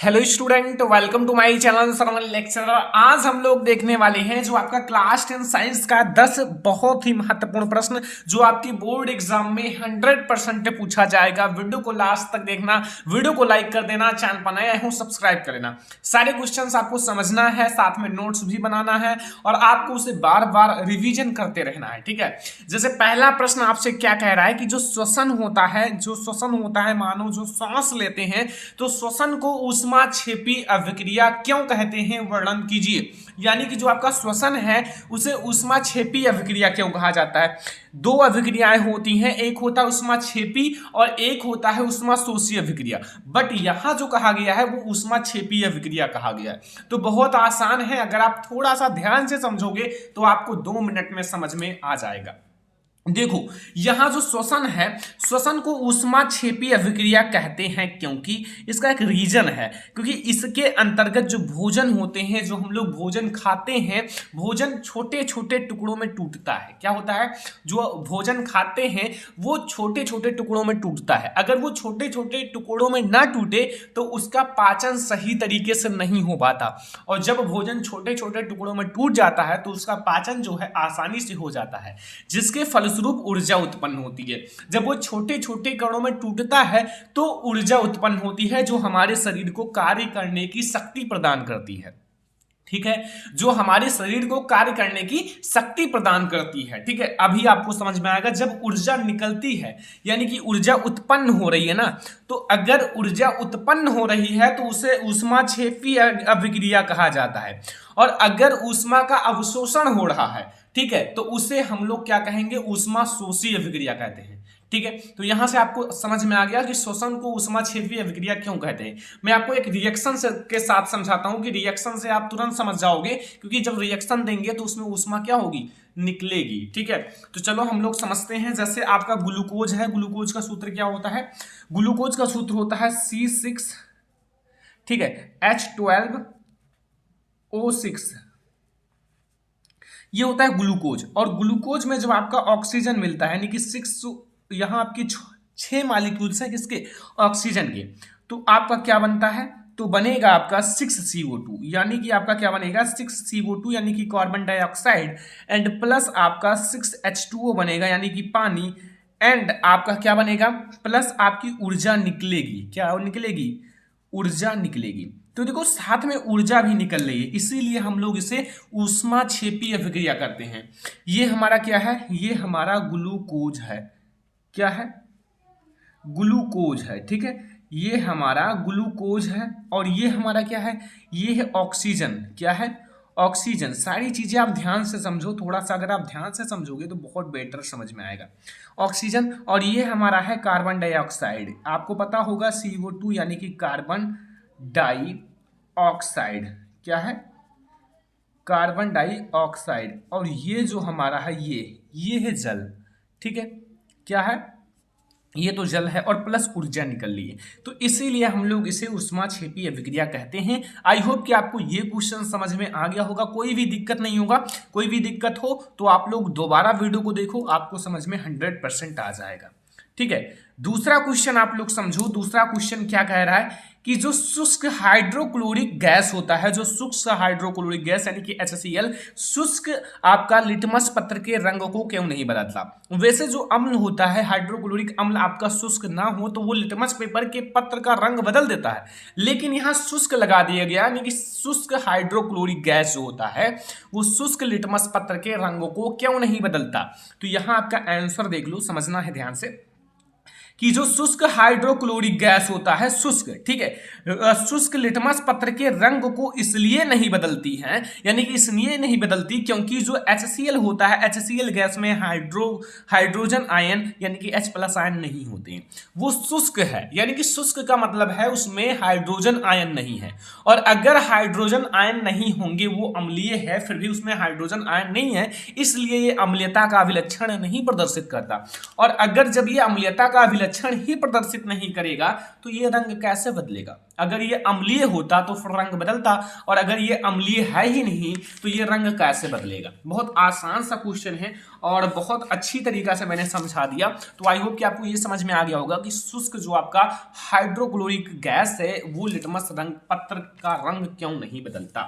Hello student, welcome to my channel सरमन lecturer. आज हम लोग देखने वाले हैं जो आपका क्लास 10 साइंस का 10 बहुत ही महत्वपूर्ण प्रश्न जो आपकी बोर्ड एग्जाम में 100% पूछा जाएगा। वीडियो को लास्ट तक देखना, वीडियो को लाइक कर देना, चैनल पर नए हो सब्सक्राइब कर लेना। सारे क्वेश्चंस आपको समझना है, साथ में नोट्स भी बनाना है और आपको उसे बार बार रिविजन करते रहना है। ठीक है, जैसे पहला प्रश्न आपसे क्या कह रहा है कि जो श्वसन होता है मानो जो सांस लेते हैं तो श्वसन को ऊष्माक्षेपी अभिक्रिया क्यों कहते हैं, वर्णन कीजिए। यानी कि जो आपका श्वसन है उसे ऊष्माक्षेपी अभिक्रिया क्यों कहा जाता है। दो अभिक्रियाएं होती हैं, एक होता है ऊष्माक्षेपी और एक होता है ऊष्माशोषी अभिक्रिया। बट यहां जो कहा गया है वो ऊष्माक्षेपी अभिक्रिया कहा गया है। तो बहुत आसान है, अगर आप थोड़ा सा ध्यान से समझोगे तो आपको 2 मिनट में समझ में आ जाएगा। देखो, यहां जो श्वसन है, श्वसन को ऊष्माक्षेपी अभिक्रिया कहते हैं क्योंकि इसका एक रीजन है, क्योंकि इसके अंतर्गत जो भोजन होते हैं, जो हम लोग भोजन खाते हैं, भोजन छोटे छोटे टुकड़ों में टूटता है। क्या होता है, जो भोजन खाते हैं वो छोटे छोटे टुकड़ों में टूटता है। अगर वो छोटे छोटे टुकड़ों में ना टूटे तो उसका पाचन सही तरीके से नहीं हो पाता, और जब भोजन छोटे छोटे टुकड़ों में टूट जाता है तो उसका पाचन जो है आसानी से हो जाता है, जिसके फलस्वरूप ऊर्जा उत्पन्न होती है। जब वो छोटे छोटे कणों में टूटता है तो ऊर्जा उत्पन्न होती है जो हमारे शरीर को कार्य करने की शक्ति प्रदान करती है। ठीक है, जो हमारे शरीर को कार्य करने की शक्ति प्रदान करती है। ठीक है, अभी आपको समझ में आएगा। जब ऊर्जा निकलती है यानी कि ऊर्जा उत्पन्न हो रही है ना, तो अगर ऊर्जा उत्पन्न हो रही है तो उसे ऊष्माक्षेपी अभिक्रिया कहा जाता है, और अगर ऊष्मा का अवशोषण हो रहा है, ठीक है, तो उसे हम लोग क्या कहेंगे, ऊष्माशोषी अभिक्रिया कहते हैं। ठीक है, तो यहां से आपको समझ में आ गया कि श्वसन को ऊष्माक्षेपी अभिक्रिया क्यों कहते हैं। मैं आपको एक रिएक्शन के साथ समझाता हूं कि रिएक्शन से आप तुरंत समझ जाओगे, क्योंकि जब रिएक्शन देंगे तो उसमें ऊष्मा क्या होगी, निकलेगी। ठीक है, तो चलो हम लोग समझते हैं। जैसे आपका ग्लूकोज है, ग्लूकोज का सूत्र क्या होता है, ग्लूकोज का सूत्र होता है C6, ठीक है, H12O6, ये होता है ग्लूकोज। और ग्लूकोज में जब आपका ऑक्सीजन मिलता है, यानी कि 6, यहां आपकी 6 मॉलिक्यूल्स है किसके, ऑक्सीजन के, तो आपका क्या बनता है, तो बनेगा आपका 6CO2, यानी कि आपका क्या बनेगा 6CO2 यानी कि कार्बन डाइऑक्साइड, एंड प्लस आपका 6H2O बनेगा यानी कि पानी, एंड आपका क्या बनेगा, प्लस आपकी ऊर्जा निकलेगी। क्या निकलेगी, ऊर्जा निकलेगी। तो देखो, साथ में ऊर्जा भी निकल रही है, इसीलिए हम लोग इसे ऊष्माक्षेपी अभिक्रिया करते हैं। ये हमारा क्या है, ये हमारा ग्लूकोज है। क्या है, ग्लूकोज है। ठीक है, ये हमारा ग्लूकोज है, और ये हमारा क्या है, ये है ऑक्सीजन। क्या है, ऑक्सीजन। सारी चीजें आप ध्यान से समझो, थोड़ा सा अगर आप ध्यान से समझोगे तो बहुत बेटर समझ में आएगा। ऑक्सीजन, और ये हमारा है कार्बन डाइऑक्साइड। आपको पता होगा CO2 यानी कि कार्बन डाइऑक्साइड। क्या है, कार्बन डाइऑक्साइड। और ये जो हमारा है ये है जल। ठीक है, क्या है, ये तो जल है, और प्लस ऊर्जा निकल रही है, तो इसीलिए हम लोग इसे ऊष्माक्षेपी अभिक्रिया कहते हैं। आई होप कि आपको ये क्वेश्चन समझ में आ गया होगा, कोई भी दिक्कत नहीं होगा। कोई भी दिक्कत हो तो आप लोग दोबारा वीडियो को देखो, आपको समझ में 100% आ जाएगा। ठीक है, दूसरा क्वेश्चन आप लोग समझो। दूसरा क्वेश्चन क्या कह रहा है कि जो शुष्क हाइड्रोक्लोरिक गैस होता है, जो शुष्क हाइड्रोक्लोरिक गैस यानी कि HCl, शुष्क आपका लिटमस पत्र के रंग को क्यों नहीं बदलता। वैसे जो अम्ल होता है, हाइड्रोक्लोरिक अम्ल आपका शुष्क ना हो तो वो लिटमस पेपर के पत्र का रंग बदल देता है, लेकिन यहाँ शुष्क लगा दिया गया, यानी कि शुष्क हाइड्रोक्लोरिक गैस जो होता है वो शुष्क लिटमस पत्र के रंगों को क्यों नहीं बदलता। तो यहाँ आपका आंसर देख लो, समझना है ध्यान से कि जो शुष्क हाइड्रोक्लोरिक गैस होता है, शुष्क, ठीक है, शुष्क लिटमस पत्र के रंग को इसलिए नहीं बदलती है, यानी कि इसलिए नहीं बदलती क्योंकि जो HCl होता है, HCl गैस में हाइड्रोजन आयन यानी कि H+ आयन नहीं होते हैं, वो शुष्क है। यानी कि शुष्क का मतलब है उसमें हाइड्रोजन आयन नहीं है, और अगर हाइड्रोजन आयन नहीं होंगे, वो अम्लीय है फिर भी उसमें हाइड्रोजन आयन नहीं है, इसलिए ये अम्लीयता का अभिलक्षण नहीं प्रदर्शित करता। और अगर जब ये अम्लीयता का लक्षण ही प्रदर्शित नहीं करेगा तो ये रंग कैसे बदलेगा। अगर ये अम्लीय होता तो फिर रंग बदलता, और अगर ये अम्लीय है ही नहीं तो ये रंग कैसे बदलेगा। बहुत आसान सा क्वेश्चन है और बहुत अच्छी तरीका से मैंने समझा दिया। तो आई होप कि आपको ये समझ में आ गया होगा कि शुष्क जो आपका हाइड्रोक्लोरिक गैस है वो लिटमस रंग पत्र का रंग क्यों नहीं बदलता।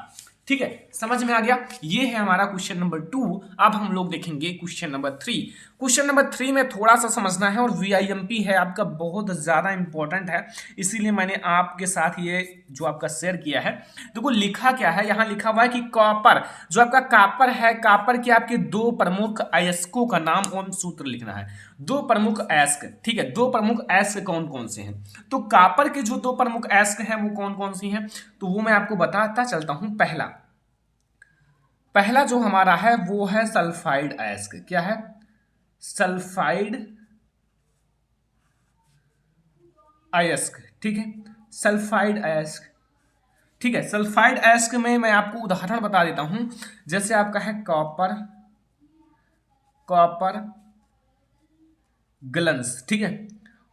ठीक है, समझ में आ गया। ये है हमारा क्वेश्चन नंबर 2। अब हम लोग देखेंगे क्वेश्चन नंबर 3। क्वेश्चन नंबर 3 में थोड़ा सा समझना है और VIMP है आपका, बहुत ज्यादा इंपॉर्टेंट है, इसीलिए मैंने आपके साथ ये जो आपका शेयर किया है। देखो लिखा क्या है, यहाँ लिखा हुआ है कि कॉपर, जो आपका कॉपर है, कॉपर के आपके दो प्रमुख अयस्कों का नाम एवं सूत्र लिखना है। दो प्रमुख अयस्क, ठीक है, दो प्रमुख अयस्क कौन कौन से हैं। तो कॉपर के जो दो प्रमुख अयस्क हैं वो कौन कौन सी हैं, तो वो मैं आपको बताता चलता हूं। पहला जो हमारा है वो है सल्फाइड अयस्क। क्या है, सल्फाइड अयस्क, ठीक है, सल्फाइड अयस्क, ठीक है। सल्फाइड अयस्क में मैं आपको उदाहरण बता देता हूं, जैसे आपका है कॉपर ग्लन्स, ठीक है।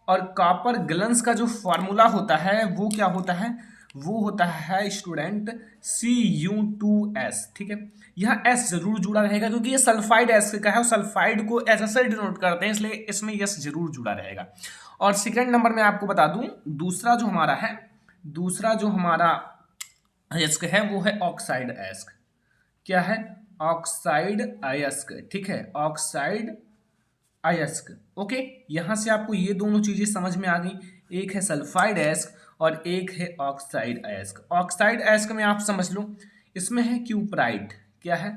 और कॉपर ग्लन्स का जो फॉर्मूला होता है वो क्या होता है, वो होता है स्टूडेंट Cu2S, ठीक है। यहाँ S जरूर जुड़ा रहेगा क्योंकि ये सल्फाइड एस का है और सल्फाइड को एस से डिनोट करते हैं, इसलिए इसमें S जरूर जुड़ा रहेगा। और सेकेंड नंबर में आपको बता दूं, दूसरा जो हमारा अयस्क है वो है ऑक्साइड अयस्क। क्या है, ऑक्साइड अयस्क, ठीक है, ऑक्साइड अयस्क। ओके, यहां से आपको ये दोनों चीजें समझ में आ गई, एक है सल्फाइड अयस्क और एक है ऑक्साइड अयस्क। ऑक्साइड अयस्क में आप समझ लो, इसमें है क्यूप्राइट। क्या है,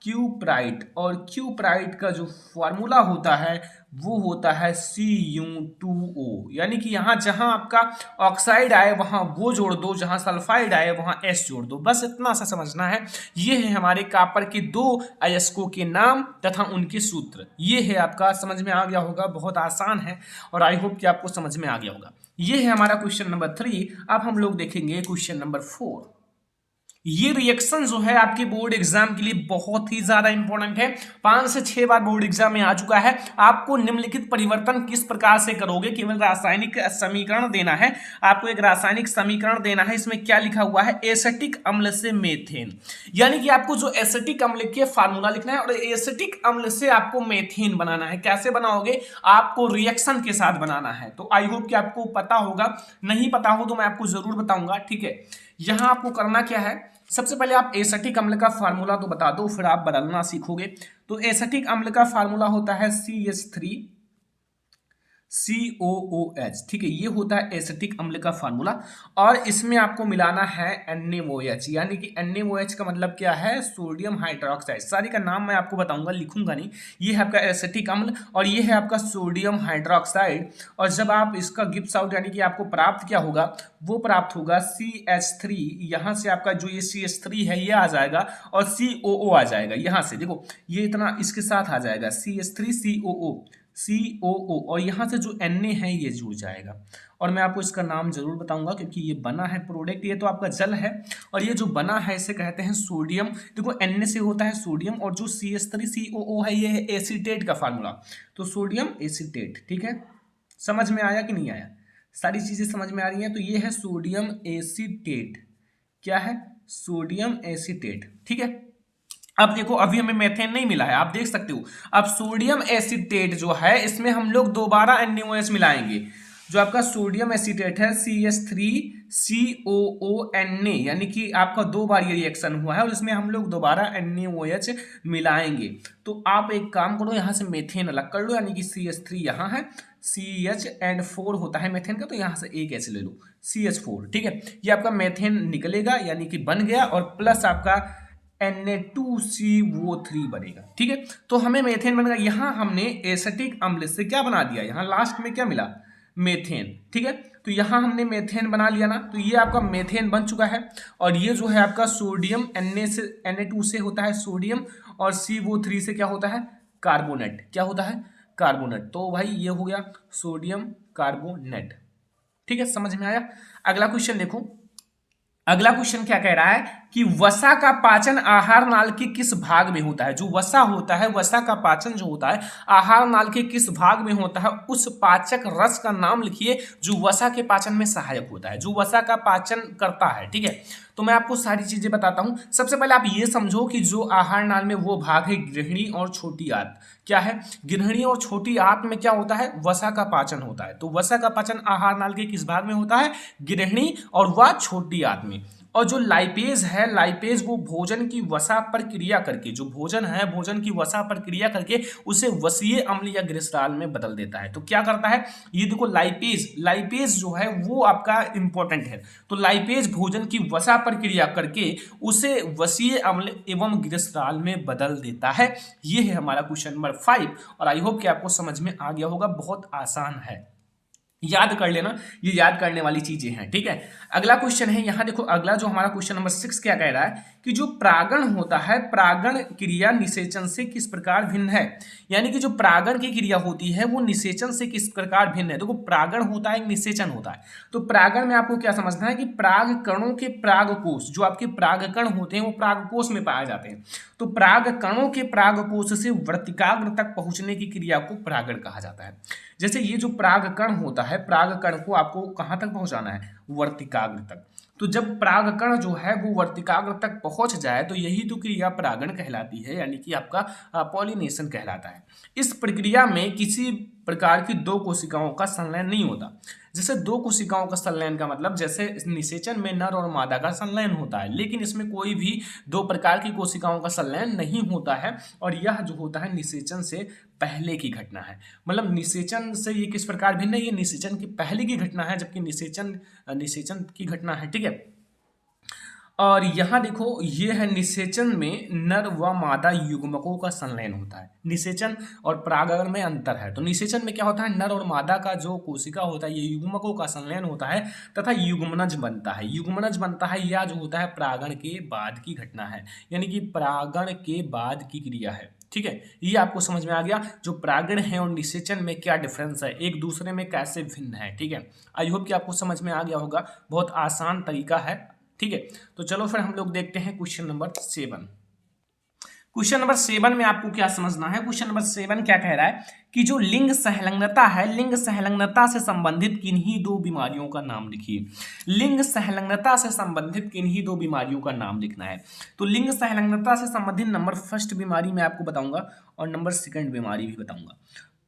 क्यूप्राइट, और क्यूप्राइट का जो फॉर्मूला होता है वो होता है Cu2O, यानी कि यहां जहां आपका ऑक्साइड आए वहां वो जोड़ दो, जहां सल्फाइड आए वहां S जोड़ दो, बस इतना सा समझना है। ये है हमारे कॉपर के दो अयस्कों के नाम तथा उनके सूत्र। ये है आपका, समझ में आ गया होगा, बहुत आसान है और आई होप कि आपको समझ में आ गया होगा। ये है हमारा क्वेश्चन नंबर 3। अब हम लोग देखेंगे क्वेश्चन नंबर 4। ये रिएक्शन जो है आपके बोर्ड एग्जाम के लिए बहुत ही ज्यादा इंपॉर्टेंट है, 5 से 6 बार बोर्ड एग्जाम में आ चुका है। आपको निम्नलिखित परिवर्तन किस प्रकार से करोगे, केवल रासायनिक समीकरण देना है, आपको एक रासायनिक समीकरण देना है। इसमें क्या लिखा हुआ है, एसिटिक अम्ल से मेथेन, यानी कि आपको जो एसिटिक अम्ल के फार्मूला लिखना है और एसिटिक अम्ल से आपको मेथेन बनाना है। कैसे बनाओगे, आपको रिएक्शन के साथ बनाना है। तो आई होप कि आपको पता होगा, नहीं पता हो तो मैं आपको जरूर बताऊंगा, ठीक है। यहां आपको करना क्या है, सबसे पहले आप एसिटिक अम्ल का फार्मूला तो बता दो, फिर आप बदलना सीखोगे। तो एसिटिक अम्ल का फार्मूला होता है CH3COOH, ठीक है, ये होता है एसिटिक अम्ल का फार्मूला। और इसमें आपको मिलाना है NaOH, यानी कि NaOH का मतलब क्या है, सोडियम हाइड्रोक्साइड। सारी का नाम मैं आपको बताऊंगा, लिखूंगा नहीं। ये है आपका एसिटिक अम्ल और ये है आपका सोडियम हाइड्रोक्साइड। और जब आप इसका गिब्स आउट यानी कि आपको प्राप्त क्या होगा, वो प्राप्त होगा CH3। यहाँ से आपका जो ये CH3 है ये आ जाएगा और COO आ जाएगा। यहाँ से देखो ये इतना इसके साथ आ जाएगा CH3COO, और यहाँ से जो Na है ये जुड़ जाएगा। और मैं आपको इसका नाम जरूर बताऊंगा क्योंकि ये बना है प्रोडक्ट, ये तो आपका जल है और ये जो बना है इसे कहते हैं सोडियम। देखो Na से होता है सोडियम और जो CH3COO है ये है एसीटेट का फार्मूला, तो सोडियम एसीटेट, ठीक है। समझ में आया कि नहीं आया, सारी चीजें समझ में आ रही हैं। तो ये है सोडियम एसीटेट। क्या है, सोडियम एसीटेट, ठीक है। अब देखो अभी हमें मेथेन नहीं मिला है, आप देख सकते हो। अब सोडियम एसीटेट जो है इसमें हम लोग दोबारा NaOH मिलाएंगे। जो आपका सोडियम एसीटेट है CH3COONA, यानी कि आपका 2 बार ये रिएक्शन हुआ है और इसमें हम लोग दोबारा NaOH मिलाएंगे। तो आप एक काम करो, यहाँ से मेथेन अलग कर लो, यानी कि CH3 यहाँ है, CH4 होता है मेथेन का, तो यहाँ से एक ऐसे ले लो CH4, ठीक है। ये आपका मेथेन निकलेगा यानी कि बन गया और प्लस आपका Na2CO3 बनेगा, ठीक है। तो हमें मेथेन बनेगा। यहाँ हमने एसिटिक अम्ल से क्या बना दिया, यहाँ लास्ट में क्या मिला, मेथेन, ठीक है। तो यहाँ हमने मेथेन बना लिया ना, तो ये आपका मेथेन बन चुका है। और ये जो है आपका सोडियम Na2 से होता है सोडियम और CO3 से क्या होता है, कार्बोनेट। क्या होता है, कार्बोनेट। तो भाई ये हो गया सोडियम कार्बोनेट, ठीक है, समझ में आया। अगला क्वेश्चन देखो, अगला क्वेश्चन क्या कह रहा है, कि वसा का पाचन आहार नाल के किस भाग में होता है। जो वसा होता है, वसा का पाचन जो होता है आहार नाल के किस भाग में होता है, उस पाचक रस का नाम लिखिए जो वसा के पाचन में सहायक होता है, जो वसा का पाचन करता है। ठीक है, तो मैं आपको सारी चीजें बताता हूं। सबसे पहले आप ये समझो कि जो आहार नाल में वो भाग है गृहिणी और छोटी आंत। क्या है? गृहिणी और छोटी आंत में क्या होता है? वसा का पाचन होता है। तो वसा का पाचन आहार नाल के किस भाग में होता है? गृहिणी और वह छोटी आंत में। और जो लाइपेज है, लाइपेज वो भोजन की वसा पर क्रिया करके, जो भोजन है भोजन की वसा पर क्रिया करके उसे वसीय अम्ल या ग्लिसरॉल में बदल देता है। तो क्या करता है ये देखो, लाइपेज, लाइपेज जो है वो आपका इंपॉर्टेंट है। तो लाइपेज भोजन की वसा पर क्रिया करके उसे वसीय अम्ल एवं ग्लिसरॉल में बदल देता है। ये है हमारा क्वेश्चन नंबर 5 और आई होप कि आपको समझ में आ गया होगा। बहुत आसान है, याद कर लेना, ये याद करने वाली चीजें हैं। ठीक है, अगला क्वेश्चन है, यहां देखो अगला जो हमारा क्वेश्चन नंबर 6 क्या कह रहा है कि जो प्रागण होता है, प्रागण क्रिया निषेचन से किस प्रकार भिन्न है। यानी कि जो प्रागण की क्रिया होती है वो निषेचन से किस प्रकार भिन्न है। देखो प्रागण होता है, निषेचन होता है। तो प्रागण में आपको क्या समझना है कि प्राग कणों के प्रागकोश, जो आपके प्रागकण होते हैं वो प्रागकोश में पाए जाते हैं। तो प्रागकणों के प्रागकोश से वर्तिकाग्र तक पहुंचने की क्रिया को प्रागण कहा जाता है। जैसे ये जो प्रागकण होता है, प्रागकण को आपको कहाँ तक पहुंचाना है? वर्तिकाग्र तक। तो जब प्रागकण जो है वो वर्तिकाग्र तक पहुंच जाए तो यही तो क्रिया परागण कहलाती है, यानी कि आपका पॉलिनेशन कहलाता है। इस प्रक्रिया में किसी प्रकार की दो कोशिकाओं का संलयन नहीं होता। जैसे दो कोशिकाओं का संलयन का मतलब, जैसे निषेचन में नर और मादा का संलयन होता है, लेकिन इसमें कोई भी दो प्रकार की कोशिकाओं का संलयन नहीं होता है। और यह जो होता है निषेचन से पहले की घटना है। मतलब निषेचन से ये किस प्रकार भिन्न है? ये निषेचन की पहले की घटना है, जबकि निषेचन की घटना है। ठीक है, और यहाँ देखो ये है निषेचन में नर व मादा युग्मकों का संलयन होता है। निषेचन और परागण में अंतर है। तो निषेचन में क्या होता है, नर और मादा का जो कोशिका होता है ये युग्मकों का संलयन होता है तथा युग्मनज बनता है। युग्मनज बनता है या जो होता है परागण के बाद की घटना है, यानी कि परागण के बाद की क्रिया है। ठीक है, ये आपको समझ में आ गया जो परागण है और निषेचन में क्या डिफरेंस है, एक दूसरे में कैसे भिन्न है। ठीक है, आई होप कि आपको समझ में आ गया होगा। बहुत आसान तरीका है। ठीक है, तो चलो फिर हम लोग देखते हैं क्वेश्चन नंबर 7। क्वेश्चन नंबर 7 में आपको क्या समझना है? क्वेश्चन नंबर 7 क्या कह रहा है कि जो लिंग संलग्नता है, लिंग संलग्नता से संबंधित किन्हीं दो बीमारियों का नाम लिखिए। लिंग संलग्नता से संबंधित किन्हीं दो बीमारियों का नाम लिखना है। तो लिंग संलग्नता से संबंधित नंबर फर्स्ट बीमारी मैं आपको बताऊंगा और नंबर सेकंड बीमारी भी बताऊंगा,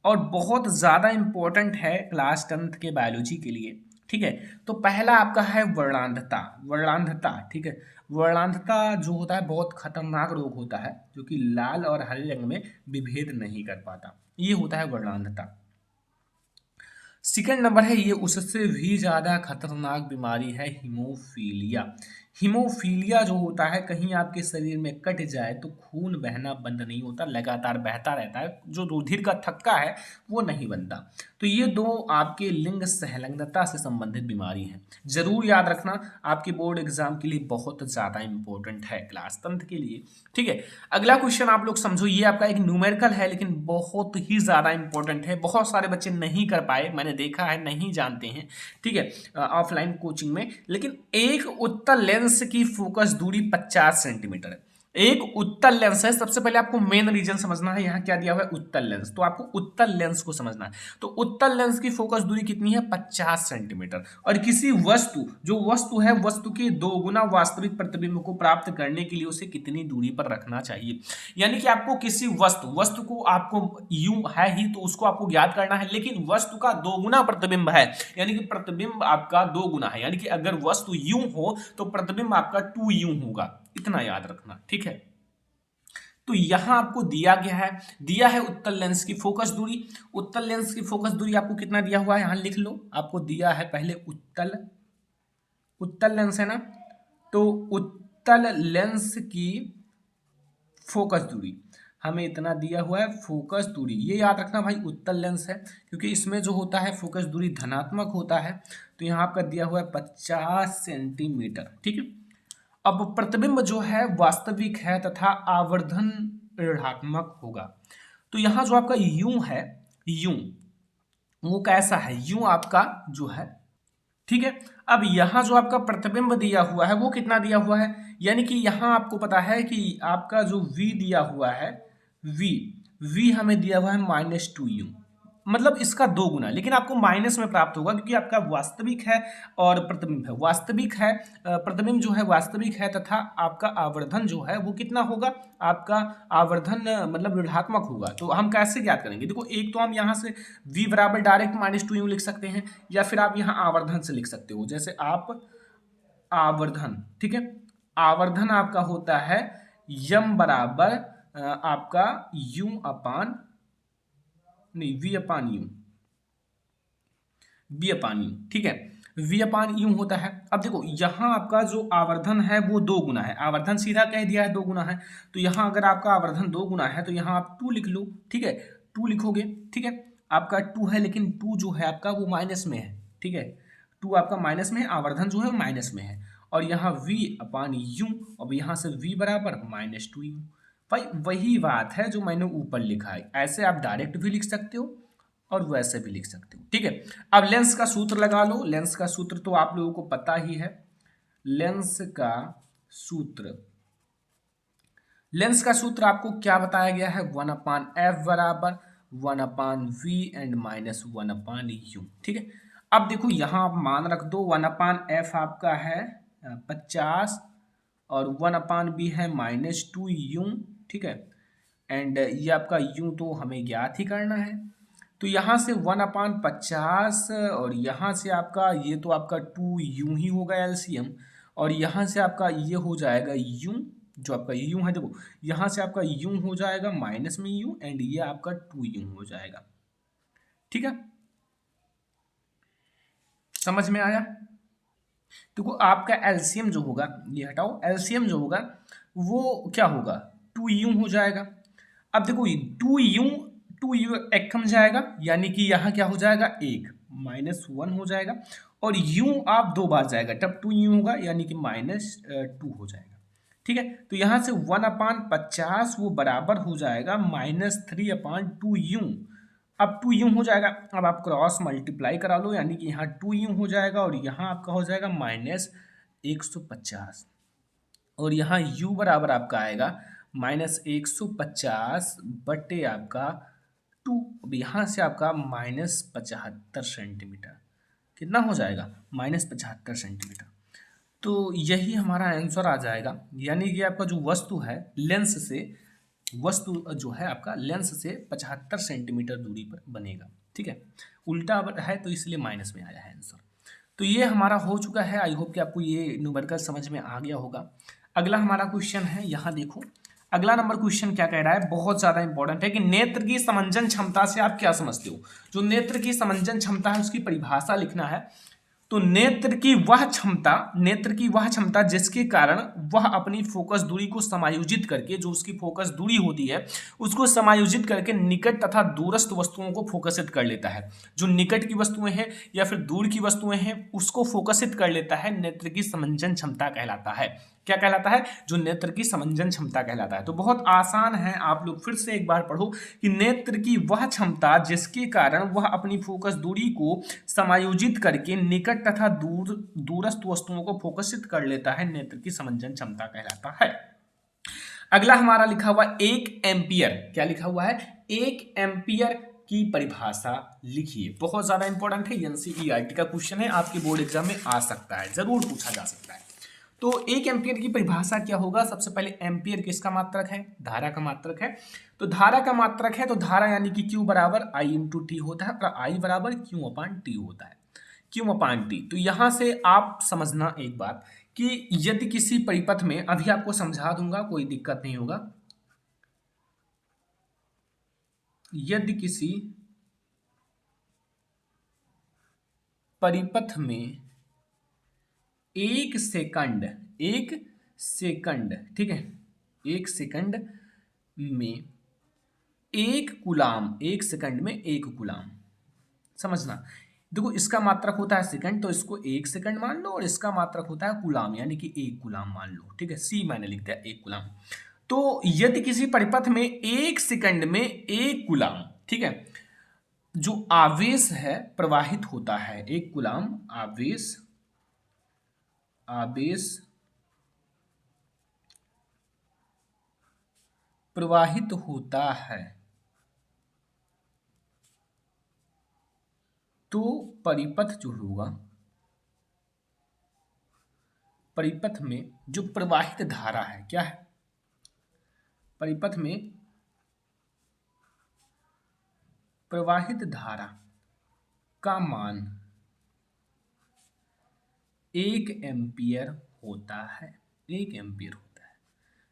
और बहुत ज्यादा इंपॉर्टेंट है क्लास 10th के बायोलॉजी के लिए। ठीक है, तो पहला आपका है वर्णांधता। वर्णांधता, ठीक है, वर्णांधता जो होता है बहुत खतरनाक रोग होता है, जो कि लाल और हरे रंग में विभेद नहीं कर पाता। ये होता है वर्णांधता। सेकंड नंबर है, ये उससे भी ज्यादा खतरनाक बीमारी है हीमोफीलिया। हीमोफीलिया जो होता है, कहीं आपके शरीर में कट जाए तो खून बहना बंद नहीं होता, लगातार बहता रहता है, जो रुधिर का थक्का है वो नहीं बनता। तो ये दो आपके लिंग संलग्नता से संबंधित बीमारी हैं। जरूर याद रखना, आपके बोर्ड एग्जाम के लिए बहुत ज्यादा इंपॉर्टेंट है क्लास 10th के लिए। ठीक है, अगला क्वेश्चन आप लोग समझो, ये आपका एक न्यूमेरिकल है लेकिन बहुत ही ज्यादा इंपॉर्टेंट है। बहुत सारे बच्चे नहीं कर पाए, मैंने देखा है, नहीं जानते हैं। ठीक है, ऑफलाइन कोचिंग में। लेकिन एक उत्तल लेंस की फोकस दूरी 50 सेंटीमीटर है। एक उत्तल लेंस है। सबसे पहले आपको मेन रीजन समझना है, यहाँ क्या दिया हुआ है? उत्तल लेंस। तो आपको उत्तल लेंस को समझना है। तो उत्तल लेंस की फोकस दूरी कितनी है? 50 सेंटीमीटर। और किसी वस्तु, जो वस्तु है, वस्तु के दोगुना वास्तविक प्रतिबिंब को प्राप्त करने के लिए उसे कितनी दूरी पर रखना चाहिए। यानी कि आपको किसी वस्तु को आपको यूं है ही तो उसको आपको ज्ञात करना है, लेकिन वस्तु का दोगुना प्रतिबिंब है, यानी कि प्रतिबिंब आपका दो गुना है। यानी कि अगर वस्तु यूं हो तो प्रतिबिंब आपका 2 यूं होगा, इतना याद रखना। ठीक है, तो यहां आपको दिया गया है, दिया है उत्तल लेंस की फोकस दूरी। उत्तल लेंस की फोकस दूरी आपको कितना दिया हुआ है, यहां लिख लो। आपको दिया है पहले उत्तल लेंस है ना, तो उत्तल लेंस की फोकस दूरी हमें इतना दिया हुआ है। फोकस दूरी ये याद रखना भाई, उत्तल लेंस है, क्योंकि इसमें जो होता है फोकस दूरी धनात्मक होता है। तो यहाँ आपका दिया हुआ है 50 सेंटीमीटर। ठीक है, अब प्रतिबिंब जो है वास्तविक है तथा आवर्धन ऋणात्मक होगा। तो यहां जो आपका यूं है, यूं वो कैसा है? यूं आपका जो है, ठीक है, अब यहाँ जो आपका प्रतिबिंब दिया हुआ है वो कितना दिया हुआ है, यानी कि यहाँ आपको पता है कि आपका जो v दिया हुआ है, v v हमें दिया हुआ है -2u, मतलब इसका 2 गुना, लेकिन आपको माइनस में प्राप्त होगा क्योंकि आपका वास्तविक है और प्रतिबिंब है, वास्तविक है, प्रतिबिंब जो है वास्तविक है, तथा आपका आवर्धन जो है वो कितना होगा, आपका आवर्धन मतलब ऋणात्मक होगा। तो हम कैसे ज्ञात करेंगे, देखो एक तो हम यहाँ से v बराबर डायरेक्ट -2u लिख सकते हैं, या फिर आप यहाँ आवर्धन से लिख सकते हो, जैसे आप आवर्धन, ठीक है, आवर्धन आपका होता है यम बराबर आपका u अपान नहीं v upon u, b upon u, ठीक है, v अपान यू होता है। अब देखो यहाँ आपका जो आवर्धन है वो 2 गुना है, आवर्धन सीधा कह दिया है 2 गुना है, तो यहाँ अगर आपका आवर्धन 2 गुना है तो यहाँ आप 2 लिख लो, ठीक है, 2 लिखोगे, ठीक है, आपका 2 है, लेकिन 2 जो है आपका वो माइनस में है, ठीक है, 2 आपका माइनस में है, आवर्धन जो है माइनस में है, और यहाँ v अपान यू, अब यहाँ से v बराबर -2u। भाई वही बात है जो मैंने ऊपर लिखा है, ऐसे आप डायरेक्ट भी लिख सकते हो और वैसे भी लिख सकते हो, ठीक है। अब लेंस का सूत्र लगा लो, लेंस का सूत्र तो आप लोगों को पता ही है, लेंस का सूत्र, लेंस का सूत्र आपको क्या बताया गया है, 1/f बराबर 1/v एंड -1/u, ठीक है। अब देखो यहाँ आप मान रख दो, 1/f आपका है 50 और 1/b है -2u, ठीक है, एंड ये आपका u तो हमें ज्ञात ही करना है, तो यहाँ से 1/50 और यहाँ से आपका ये तो आपका 2u ही होगा एलसीएम, और यहाँ से आपका ये हो जाएगा u, जो आपका u है, देखो यहाँ से आपका u हो जाएगा माइनस में u, एंड ये आपका 2u हो जाएगा, ठीक है, समझ में आया। देखो आपका एलसीएम जो होगा, ये हटाओ, एलसीएम जो होगा वो क्या होगा, 2u हो जाएगा। अब देखो 2u एक कम जाएगा, यानी कि यहाँ क्या हो जाएगा, 1 -1 हो जाएगा, और u आप 2 बार जाएगा तब 2u होगा, यानी कि -2 हो जाएगा, ठीक है। तो यहाँ से 1/50 वो बराबर हो जाएगा -3/2u, अब 2u हो जाएगा, अब आप क्रॉस मल्टीप्लाई करा लो, यानी कि यहाँ 2u हो जाएगा और यहाँ आपका हो जाएगा -150, और यहाँ u बराबर आपका आएगा -150 बटे आपका 2, अब यहाँ से आपका -75 सेंटीमीटर, कितना हो जाएगा, -75 सेंटीमीटर। तो यही हमारा आंसर आ जाएगा, यानी कि आपका जो वस्तु है लेंस से, वस्तु जो है आपका लेंस से 75 सेंटीमीटर दूरी पर बनेगा, ठीक है, उल्टा है तो इसलिए माइनस में आया है आंसर। तो ये हमारा हो चुका है, आई होप कि आपको ये न्यूमेरिकल समझ में आ गया होगा। अगला हमारा क्वेश्चन है, यहाँ देखो अगला नंबर क्वेश्चन क्या कह रहा है, बहुत ज्यादा इंपॉर्टेंट है कि नेत्र की समंजन क्षमता से आप क्या समझते हो। जो नेत्र की समंजन क्षमता है उसकी परिभाषा लिखना है। तो नेत्र की वह क्षमता जिसके कारण वह अपनी फोकस दूरी को समायोजित करके, जो उसकी फोकस दूरी होती है उसको समायोजित करके निकट तथा दूरस्थ वस्तुओं को फोकसित कर लेता है। जो निकट की वस्तुएं हैं या फिर दूर की वस्तुएं हैं उसको फोकसित कर लेता है, नेत्र की समंजन क्षमता कहलाता है। क्या कहलाता है, जो नेत्र की समंजन क्षमता कहलाता है। तो बहुत आसान है, आप लोग फिर से एक बार पढ़ो कि नेत्र की वह क्षमता जिसके कारण वह अपनी फोकस दूरी को समायोजित करके निकट तथा दूरस्थ वस्तुओं को फोकसित कर लेता है, नेत्र की समंजन क्षमता कहलाता है। अगला हमारा लिखा हुआ 1 एम्पियर, क्या लिखा हुआ है, 1 एम्पियर की परिभाषा लिखिए। बहुत ज्यादा इंपॉर्टेंट है, एनसीईआरटी का क्वेश्चन है, आपके बोर्ड एग्जाम में आ सकता है, जरूर पूछा जा सकता है। तो 1 एम्पियर की परिभाषा क्या होगा, सबसे पहले एम्पियर किसका मात्रक है, धारा का मात्रक है। तो धारा का मात्रक है तो धारा यानी कि Q बराबर I × T होता है, और I बराबर Q/T होता है, Q/T। तो यहां से आप समझना एक बात कि यदि किसी परिपथ में, अभी आपको समझा दूंगा, कोई दिक्कत नहीं होगा, यदि किसी परिपथ में 1 सेकंड, ठीक है, 1 सेकंड में 1 कूलाम, 1 सेकंड में 1 कूलाम, समझना। देखो इसका मात्रक होता है सेकंड, तो इसको 1 सेकंड मान लो, और इसका मात्रक होता है कूलाम, यानी कि 1 कूलाम मान लो, ठीक है, C मैंने लिख दिया 1 कूलाम। तो यदि किसी परिपथ में 1 सेकंड में 1 कूलाम, ठीक है, जो आवेश है प्रवाहित होता है, 1 कूलाम आवेश आवेश प्रवाहित होता है तो परिपथ जो होगा, परिपथ में जो प्रवाहित धारा है, क्या है, परिपथ में प्रवाहित धारा का मान 1 एम्पियर होता है। 1 एम्पियर होता है,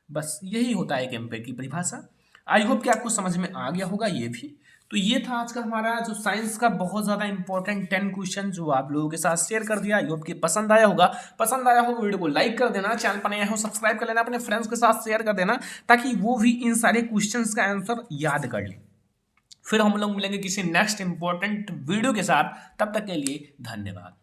बस यही होता है 1 एम्पियर की परिभाषा। आई होप कि आपको समझ में आ गया होगा ये भी। तो ये था आज का हमारा जो साइंस का बहुत ज्यादा इंपॉर्टेंट 10 क्वेश्चन जो आप लोगों के साथ शेयर कर दिया। आई होप कि पसंद आया होगा। पसंद आया हो वीडियो को लाइक कर देना, चैनल पर नया हो सब्सक्राइब कर लेना, अपने फ्रेंड्स के साथ शेयर कर देना ताकि वो भी इन सारे क्वेश्चंस का आंसर याद कर ले। फिर हम लोग मिलेंगे किसी नेक्स्ट इंपॉर्टेंट वीडियो के साथ, तब तक के लिए धन्यवाद।